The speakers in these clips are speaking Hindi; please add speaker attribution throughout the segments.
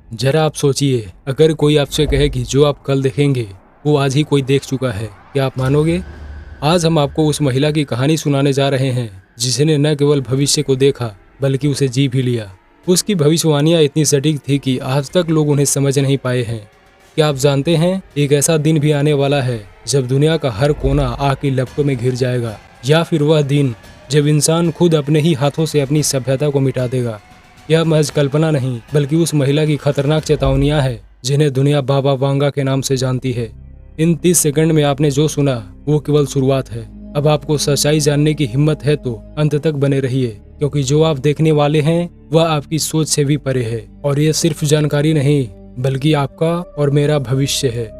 Speaker 1: जरा आप सोचिए, अगर कोई आपसे कहे कि जो आप कल देखेंगे वो आज ही कोई देख चुका है, क्या आप मानोगे? आज हम आपको उस महिला की कहानी सुनाने जा रहे हैं जिसने न केवल भविष्य को देखा बल्कि उसे जी भी लिया। उसकी भविष्यवाणियां इतनी सटीक थी कि आज तक लोग उन्हें समझ नहीं पाए हैं। क्या आप जानते हैं, एक ऐसा दिन भी आने वाला है जब दुनिया का हर कोना आग की लपटों में घिर जाएगा, या फिर वह दिन जब इंसान खुद अपने ही हाथों से अपनी सभ्यता को मिटा देगा। यह महज कल्पना नहीं बल्कि उस महिला की खतरनाक चेतावनियां हैं जिन्हें दुनिया बाबा वांगा के नाम से जानती है। इन 30 सेकंड में आपने जो सुना वो केवल शुरुआत है। अब आपको सच्चाई जानने की हिम्मत है तो अंत तक बने रहिए, क्योंकि जो आप देखने वाले हैं वह आपकी सोच से भी परे है और ये सिर्फ जानकारी नहीं बल्कि आपका और मेरा भविष्य है।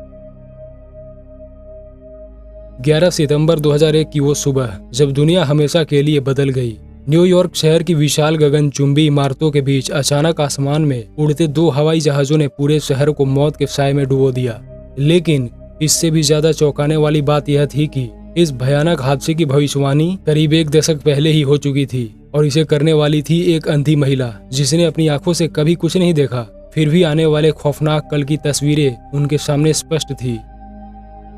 Speaker 1: 11 सितंबर 2001 की वो सुबह जब दुनिया हमेशा के लिए बदल गई। न्यूयॉर्क शहर की विशाल गगनचुंबी इमारतों के बीच अचानक आसमान में उड़ते 2 हवाई जहाजों ने पूरे शहर को मौत के साए में डुबो दिया। लेकिन इससे भी ज्यादा चौंकाने वाली बात यह थी कि इस भयानक हादसे की भविष्यवाणी करीब 1 दशक पहले ही हो चुकी थी और इसे करने वाली थी एक अंधी महिला जिसने अपनी आंखों से कभी कुछ नहीं देखा। फिर भी आने वाले खौफनाक कल की तस्वीरें उनके सामने स्पष्ट थी।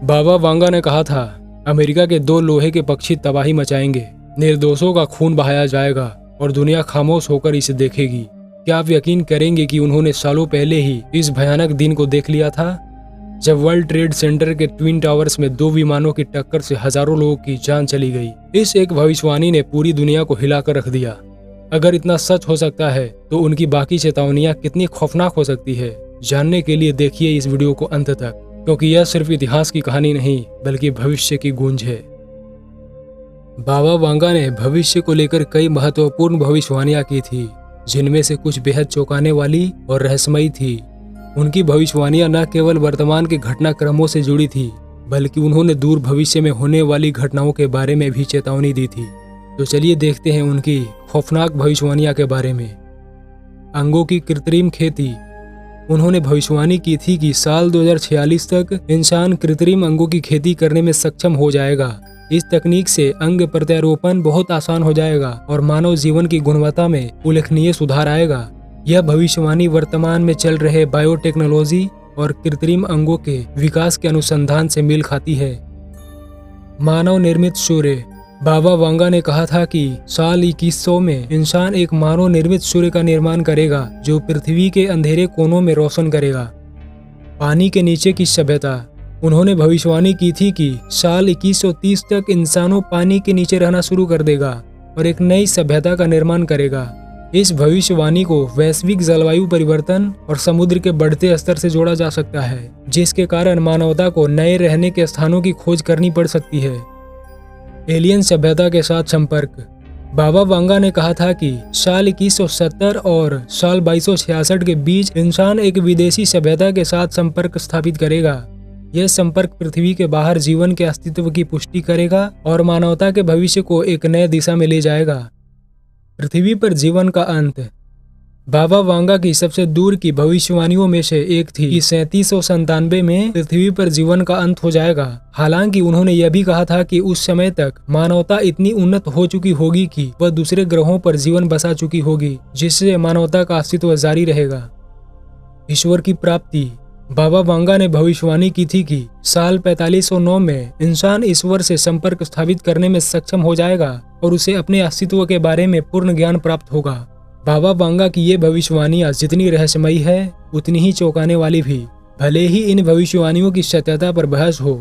Speaker 1: बाबा वांगा ने कहा था, अमेरिका के 2 लोहे के पक्षी तबाही मचाएंगे, निर्दोषों का खून बहाया जाएगा और दुनिया खामोश होकर इसे देखेगी। क्या आप यकीन करेंगे कि उन्होंने सालों पहले ही इस भयानक दिन को देख लिया था, जब वर्ल्ड ट्रेड सेंटर के ट्विन टावर्स में 2 विमानों की टक्कर से हजारों लोगों की जान चली गई। इस एक भविष्यवाणी ने पूरी दुनिया को हिलाकर रख दिया। अगर इतना सच हो सकता है तो उनकी बाकी चेतावनियां कितनी खौफनाक हो सकती है। जानने के लिए देखिए इस वीडियो को अंत तक, क्योंकि यह सिर्फ इतिहास की कहानी नहीं बल्कि भविष्य की गूंज है। बाबा वांगा ने भविष्य को लेकर कई महत्वपूर्ण भविष्यवाणियां की थी, जिनमें से कुछ बेहद चौंकाने वाली और रहस्यमयी थी। उनकी भविष्यवाणियां न केवल वर्तमान के घटनाक्रमों से जुड़ी थी बल्कि उन्होंने दूर भविष्य में होने वाली घटनाओं के बारे में भी चेतावनी दी थी। तो चलिए देखते हैं उनकी खौफनाक भविष्यवाणियां के बारे में। अंगों की कृत्रिम खेती। उन्होंने भविष्यवाणी की थी कि साल 2046 तक इंसान कृत्रिम अंगों की खेती करने में सक्षम हो जाएगा। इस तकनीक से अंग प्रत्यारोपण बहुत आसान हो जाएगा और मानव जीवन की गुणवत्ता में उल्लेखनीय सुधार आएगा। यह भविष्यवाणी वर्तमान में चल रहे बायोटेक्नोलॉजी और कृत्रिम अंगों के विकास के अनुसंधान से मेल खाती है। मानव निर्मित सूर्य। बाबा वांगा ने कहा था कि साल 2100 में इंसान एक मानव निर्मित सूर्य का निर्माण करेगा जो पृथ्वी के अंधेरे कोनों में रोशन करेगा। पानी के नीचे की सभ्यता। उन्होंने भविष्यवाणी की थी कि साल 2130 तक इंसानों पानी के नीचे रहना शुरू कर देगा और एक नई सभ्यता का निर्माण करेगा। इस भविष्यवाणी को वैश्विक जलवायु परिवर्तन और समुद्र के बढ़ते स्तर से जोड़ा जा सकता है, जिसके कारण मानवता को नए रहने के स्थानों की खोज करनी पड़ सकती है। एलियन सभ्यता के साथ संपर्क। बाबा वांगा ने कहा था कि साल 2170 और साल 2266 के बीच इंसान एक विदेशी सभ्यता के साथ संपर्क स्थापित करेगा। यह संपर्क पृथ्वी के बाहर जीवन के अस्तित्व की पुष्टि करेगा और मानवता के भविष्य को एक नए दिशा में ले जाएगा। पृथ्वी पर जीवन का अंत। बाबा वांगा की सबसे दूर की भविष्यवाणियों में से एक थी कि 3797 में पृथ्वी पर जीवन का अंत हो जाएगा। हालांकि उन्होंने यह भी कहा था कि उस समय तक मानवता इतनी उन्नत हो चुकी होगी कि वह दूसरे ग्रहों पर जीवन बसा चुकी होगी, जिससे मानवता का अस्तित्व जारी रहेगा। ईश्वर की प्राप्ति। बाबा वांगा ने भविष्यवाणी की थी कि साल 4509 में इंसान ईश्वर से संपर्क स्थापित करने में सक्षम हो जाएगा और उसे अपने अस्तित्व के बारे में पूर्ण ज्ञान प्राप्त होगा। बाबा वांगा की ये भविष्यवाणियां जितनी रहस्यमयी है उतनी ही चौंकाने वाली भी। भले ही इन भविष्यवाणियों की सत्यता पर बहस हो,